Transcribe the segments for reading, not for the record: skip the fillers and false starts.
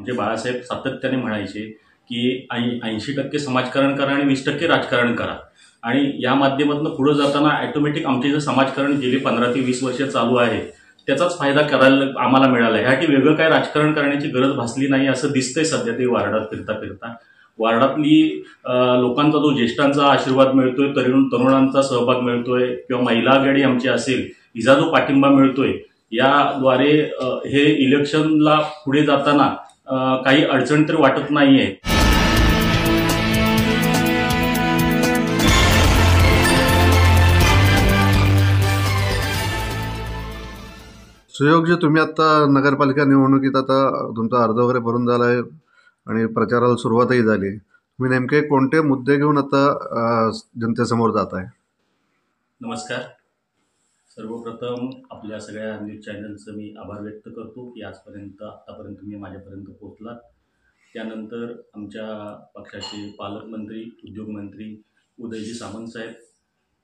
आमचे बाळासाहेब सातत्याने म्हणायचे की 80% समाजकारण करा आणि 20% राजकारण करा. आणि या माध्यमातून पुढे जाताना ऑटोमॅटिक आमचे जे समाजकारण गेले 15 ते 20 वर्ष चालू आहे त्याचाच फायदा करायला आम्हाला मिळाला. ह्यासाठी वेगळं काय राजकारण करण्याची गरज भासली नाही असं दिसतंय सध्या ते वार्डात फिरता फिरता. वार्डातली लोकांचा जो ज्येष्ठांचा आशीर्वाद मिळतोय, तरुणांचा सहभाग मिळतोय किंवा महिला आघाडी आमची असेल हिचा जो पाठिंबा मिळतोय याद्वारे हे इलेक्शनला पुढे जाताना काही अडचण तरी वाटत नाहीये. सुयोगजी, तुम्ही आता नगरपालिका निवडणुकीत आता तुमचा अर्ज वगैरे भरून झाला आहे आणि प्रचाराला सुरुवातही झाली. तुम्ही नेमके कोणते मुद्दे घेऊन आता जनतेसमोर जात आहे? नमस्कार. सर्वप्रथम आपल्या सगळ्या न्यूज चॅनलचं मी आभार व्यक्त करतो की आतापर्यंत तुम्ही माझ्यापर्यंत पोहोचलात. त्यानंतर आमच्या पक्षाचे पालकमंत्री, उद्योगमंत्री उदयजी सामंत साहेब,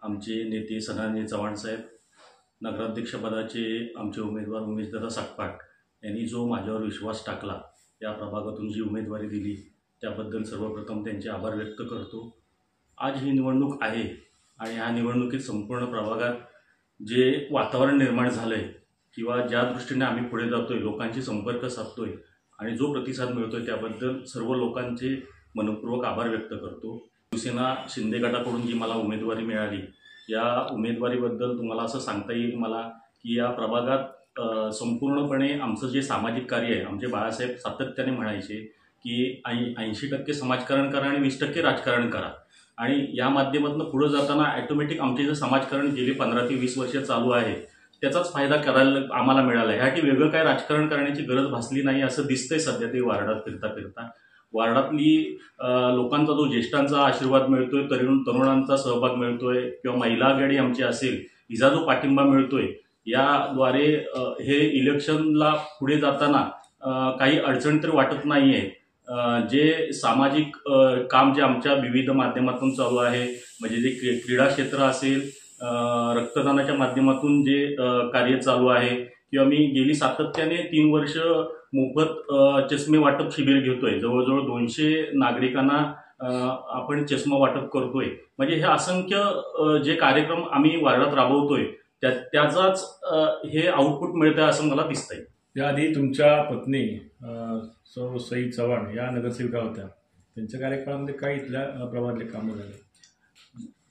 आमचे नेते सनातन चव्हाण साहेब, नगराध्यक्षपदाचे आमचे उमेदवार उमेशदादा सकपाट यांनी जो माझ्यावर विश्वास टाकला, या प्रभागातून जी उमेदवारी दिली त्याबद्दल सर्वप्रथम त्यांचे आभार व्यक्त करतो. आज ही निवडणूक आहे आणि ह्या निवडणुकीत संपूर्ण प्रभागात जे वातावरण निर्माण झालं आहे किंवा ज्या दृष्टीने आम्ही पुढे जातोय, लोकांशी संपर्क साधतोय आणि जो प्रतिसाद मिळतोय त्याबद्दल सर्व लोकांचे मनपूर्वक आभार व्यक्त करतो. शिवसेना शिंदे गटाकडून जी मला उमेदवारी मिळाली या उमेदवारीबद्दल तुम्हाला असं सांगता येईल मला की या प्रभागात संपूर्णपणे आमचं जे सामाजिक कार्य आहे, आमचे बाळासाहेब सातत्याने म्हणायचे की 80% समाजकारण करा आणि 20% राजकारण करा. आणि या माध्यमातून पुढे जाताना ऑटोमॅटिक आमचे जे समाजकारण गेले 15 ते 20 वर्ष चालू आहे त्याचाच फायदा करायला आम्हाला मिळाला. ह्यासाठी वेगळं काय राजकारण करण्याची गरज भासली नाही असं दिसतंय सध्या ते वार्डात फिरता फिरता. वार्डातली लोकांचा जो ज्येष्ठांचा आशीर्वाद मिळतोय, तरुणांचा सहभाग मिळतोय किंवा महिला आघाडी आमची असेल हिचा जो पाठिंबा मिळतोय याद्वारे हे इलेक्शनला पुढे जाताना काही अडचण तरी वाटत नाहीये. जे सामाजिक काम जे आमच्या विविध माध्यमातून चालू आहे, म्हणजे जे क्रीडा क्षेत्र असेल, रक्तदानाच्या माध्यमातून जे कार्य चालू आहे किंवा मी गेली सातत्याने 3 वर्ष मोफत चष्मे वाटप शिबिर घेतोय. जवळजवळ 200 नागरिकांना आपण चष्मा वाटप करतोय. म्हणजे हे असंख्य जे कार्यक्रम आम्ही वार्डात राबवतोय त्याचाच हे आउटपुट मिळतंय असं मला दिसतंय. याआधी तुमच्या पत्नी सौ सई चव्हाण या नगरसेविका होत्या, त्यांच्या कार्यकाळामध्ये काय इथल्या प्रभागातले कामं झाले?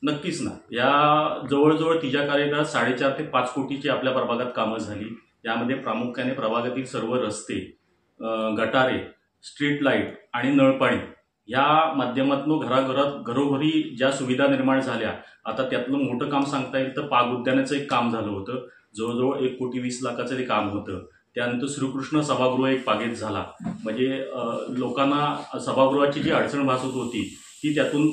नक्कीच ना. या जवळजवळ तिच्या कार्यकाळात 4.5 ते 5 कोटीची आपल्या प्रभागात कामं झाली. यामध्ये प्रामुख्याने प्रभागातील सर्व रस्ते, गटारे, स्ट्रीट लाईट आणि नळपाणी या माध्यमातून घरोघरी ज्या सुविधा निर्माण झाल्या. आता त्यातलं मोठं काम सांगता येईल तर पाग उद्यानाचं एक काम झालं होतं. जवळजवळ 1,20,00,000चं ते काम होतं. त्यानंतर श्रीकृष्ण सभागृह एक पागेत झाला. म्हणजे लोकांना सभागृहाची जी अडचण भासत होती ती त्यातून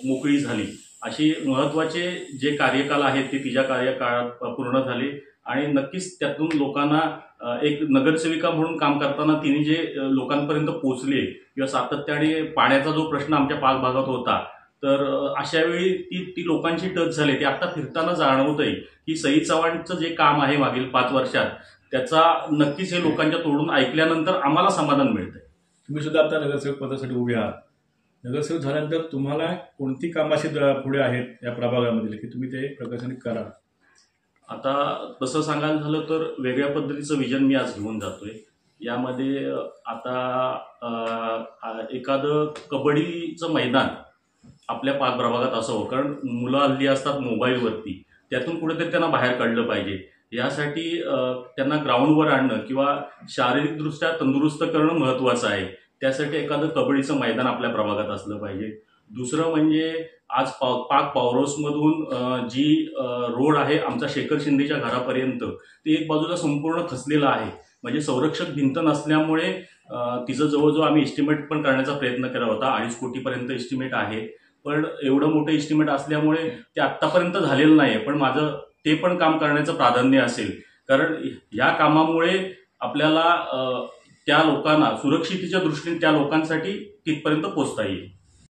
मोकळी झाली. अशी महत्त्वाचे जे कार्यकाल आहेत ते तिच्या कार्यकाळात पूर्ण झाले. आणि नक्कीच त्यातून लोकांना एक नगरसेविका म्हणून काम करताना तिने जे लोकांपर्यंत पोहोचले किंवा सातत्याने पाण्याचा जो प्रश्न आमच्या पाग भागात होता तर अशा वेळी ती लोकांची टच झाली. ते आता फिरताना जाणवतंय की सई चव्हाणचं जे काम आहे मागील 5 वर्षात त्याचा नक्कीच हे लोकांच्या तोडून ऐकल्यानंतर आम्हाला समाधान मिळतंय. तुम्ही सुद्धा आता नगरसेवक पदासाठी उभे आहात. नगरसेवक झाल्यानंतर तुम्हाला कोणती कामाशी पुढे आहेत या प्रभागामध्ये की तुम्ही ते प्रकर्षाने करा? आता तसं सांगायला झालं तर वेगळ्या पद्धतीचं विजन मी आज घेऊन जातोय. यामध्ये आता एखादं कबड्डीचं मैदान आपल्या प्रभागात असावं, कारण मुलं हल्ली असतात मोबाईलवरती, त्यातून कुठेतरी त्यांना बाहेर काढलं पाहिजे. यासाठी त्यांना ग्राउंडवर आणणं किंवा शारीरिकदृष्ट्या तंदुरुस्त करणं महत्त्वाचं आहे. त्यासाठी एखादं कबड्डीचं मैदान आपल्या प्रभागात असलं पाहिजे. दुसरं म्हणजे आज पाक पॉवरहाऊसमधून जी रोड आहे आमचा शेखर शिंदेच्या घरापर्यंत ते एक बाजूला संपूर्ण खचलेलं आहे. म्हणजे संरक्षक भिंत नसल्यामुळे तिचं जवळजवळ आम्ही एस्टिमेट पण करण्याचा प्रयत्न केला होता. 2.5 कोटीपर्यंत एस्टिमेट आहे. पण एवढं मोठं एस्टिमेट असल्यामुळे ते आत्तापर्यंत झालेलं नाही. पण माझं ते पण काम करण्याचं प्राधान्य असेल, कारण या कामामुळे आपल्याला त्या लोकांना सुरक्षितेच्या दृष्टीने त्या लोकांसाठी तिथपर्यंत पोहोचता येईल.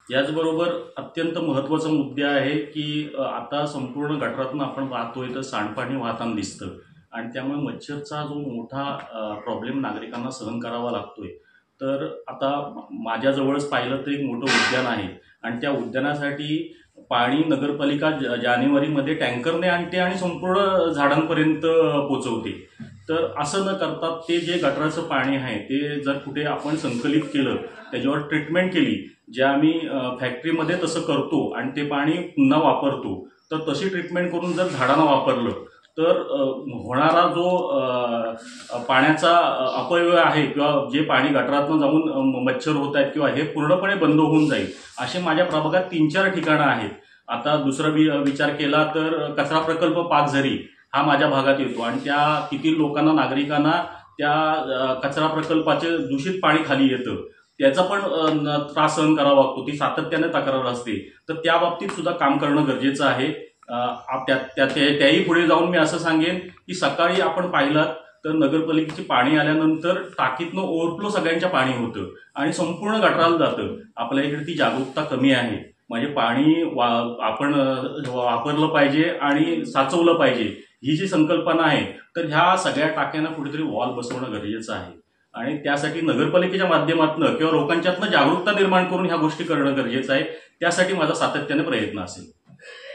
याचबरोबर अत्यंत महत्त्वाचा मुद्दा आहे की आता संपूर्ण गटारातून आपण पाहतोय तर सांडपाणी वाहताना दिसतं. आणि त्यामुळे मच्छरचा जो मोठा प्रॉब्लेम नागरिकांना सहन करावा लागतोय. तर आता माझ्याजवळच पाहिलं तर एक मोठं उद्यान आहे आणि त्या उद्यानासाठी पाणी नगरपालिका जानेवारीमध्ये टँकरने आणते आणि संपूर्ण झाडांपर्यंत पोचवते. तर असं न करता ते जे गटाराचं पाणी आहे ते जर कुठे आपण संकलित केलं, त्याच्यावर ट्रीटमेंट केली, जे आम्ही फॅक्टरीमध्ये तसं करतो आणि ते पाणी पुन्हा वापरतो, तर तशी ट्रीटमेंट करून जर झाडांना वापरलं तर होणारा जो पाण्याचा अपव्यय आहे किंवा जे पाणी गटारातून जाऊन मच्छर होत आहेत किंवा हे पूर्णपणे बंद होऊन जाईल. असे माझ्या प्रभागात 3-4 ठिकाणं आहेत. आता दुसरा विचार केला तर कचरा प्रकल्प पाकझरी हा माझ्या भागात येतो आणि त्या किती लोकांना, नागरिकांना त्या कचरा प्रकल्पाचे दूषित पाणी खाली येतं, त्याचा पण त्रास सहन करावा लागतो. ती सातत्याने तक्रार असते. तर त्या बाबतीत सुद्धा काम करणं गरजेचं आहे. त्याही पुढे जाऊन मी असं सांगेन की सकाळी आपण पाहिलात तर नगरपालिकेची पाणी आल्यानंतर टाकीतनं ओव्हरफ्लो सगळ्यांच्या पाणी होतं आणि संपूर्ण गटाराला जातं. आपल्या इकडे ती जागरूकता कमी आहे. म्हणजे पाणी आपण वापरलं पाहिजे आणि साचवलं पाहिजे, ही जी संकल्पना आहे, तर ह्या सगळ्या टाक्यांना कुठेतरी वॉल बसवणं गरजेचं आहे आणि त्यासाठी नगरपालिकेच्या माध्यमातून किंवा लोकांच्यातनं जागरूकता निर्माण करून ह्या गोष्टी करणं गरजेचं आहे. त्यासाठी माझा सातत्याने प्रयत्न असेल.